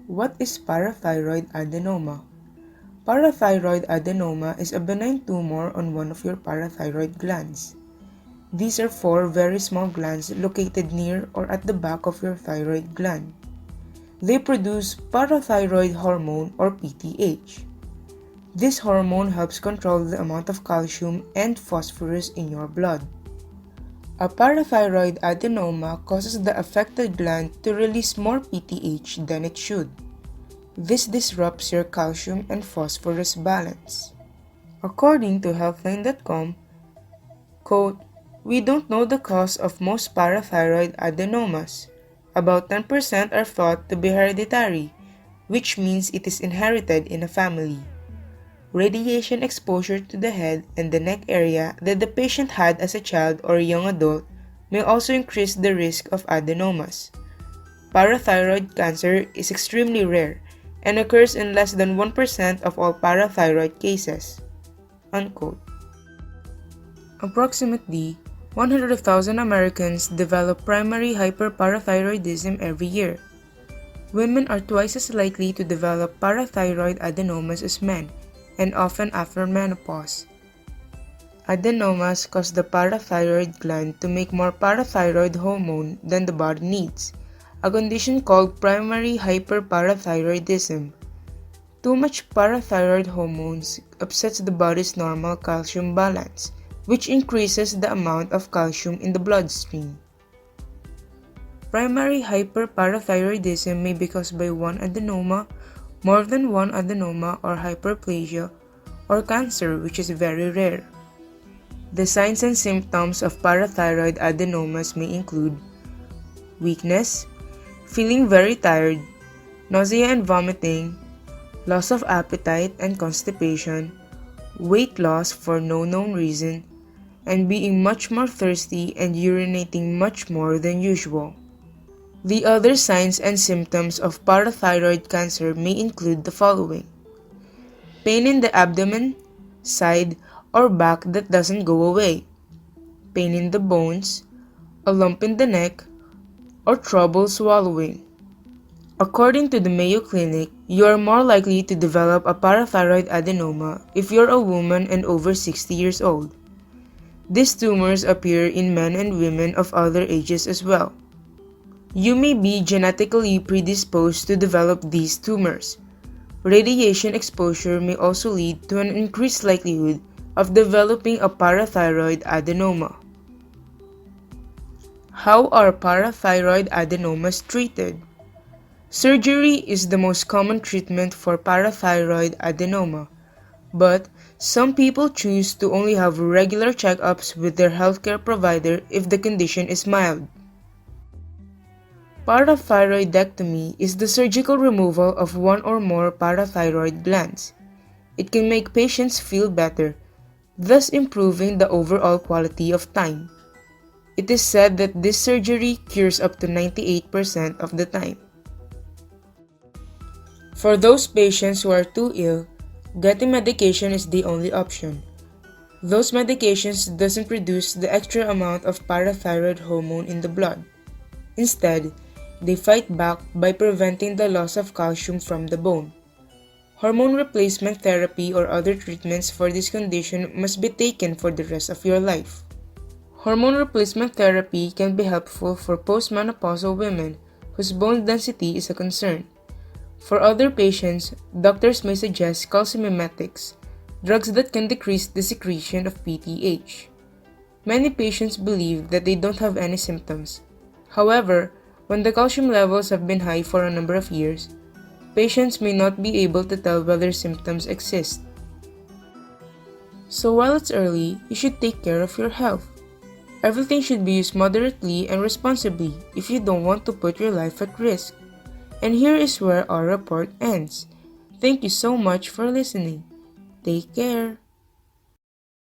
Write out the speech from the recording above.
What is parathyroid adenoma? Parathyroid adenoma is a benign tumor on one of your parathyroid glands. These are four very small glands located near or at the back of your thyroid gland. They produce parathyroid hormone or PTH. This hormone helps control the amount of calcium and phosphorus in your blood. A parathyroid adenoma causes the affected gland to release more PTH than it should. This disrupts your calcium and phosphorus balance. According to Healthline.com, quote, "We don't know the cause of most parathyroid adenomas. About 10% are thought to be hereditary, which means it is inherited in a family. Radiation exposure to the head and the neck area that the patient had as a child or young adult may also increase the risk of adenomas. Parathyroid cancer is extremely rare and occurs in less than 1% of all parathyroid cases." Unquote. Approximately 100,000 Americans develop primary hyperparathyroidism every year. Women are twice as likely to develop parathyroid adenomas as men, and often after menopause. Adenomas cause the parathyroid gland to make more parathyroid hormone than the body needs, a condition called primary hyperparathyroidism. Too much parathyroid hormones upsets the body's normal calcium balance, which increases the amount of calcium in the bloodstream. Primary hyperparathyroidism may be caused by one adenoma, more than one adenoma, or hyperplasia, or cancer, which is very rare. The signs and symptoms of parathyroid adenomas may include weakness, feeling very tired, nausea and vomiting, loss of appetite and constipation, weight loss for no known reason, and being much more thirsty and urinating much more than usual. The other signs and symptoms of parathyroid cancer may include the following: pain in the abdomen, side, or back that doesn't go away, pain in the bones, a lump in the neck, or trouble swallowing. According to the Mayo Clinic, you are more likely to develop a parathyroid adenoma if you're a woman and over 60 years old. These tumors appear in men and women of other ages as well. You may be genetically predisposed to develop these tumors. Radiation exposure may also lead to an increased likelihood of developing a parathyroid adenoma. How are parathyroid adenomas treated? Surgery is the most common treatment for parathyroid adenoma, but some people choose to only have regular checkups with their healthcare provider if the condition is mild. Parathyroidectomy is the surgical removal of one or more parathyroid glands. It can make patients feel better, thus improving the overall quality of time. It is said that this surgery cures up to 98% of the time. For those patients who are too ill, getting medication is the only option. Those medications doesn't produce the extra amount of parathyroid hormone in the blood. Instead, they fight back by preventing the loss of calcium from the bone. Hormone replacement therapy or other treatments for this condition must be taken for the rest of your life. Hormone replacement therapy can be helpful for postmenopausal women whose bone density is a concern. For other patients, doctors may suggest calcimimetics, drugs that can decrease the secretion of PTH. Many patients believe that they don't have any symptoms. However, when the calcium levels have been high for a number of years, patients may not be able to tell whether symptoms exist. So while it's early, you should take care of your health. Everything should be used moderately and responsibly if you don't want to put your life at risk. And here is where our report ends. Thank you so much for listening. Take care.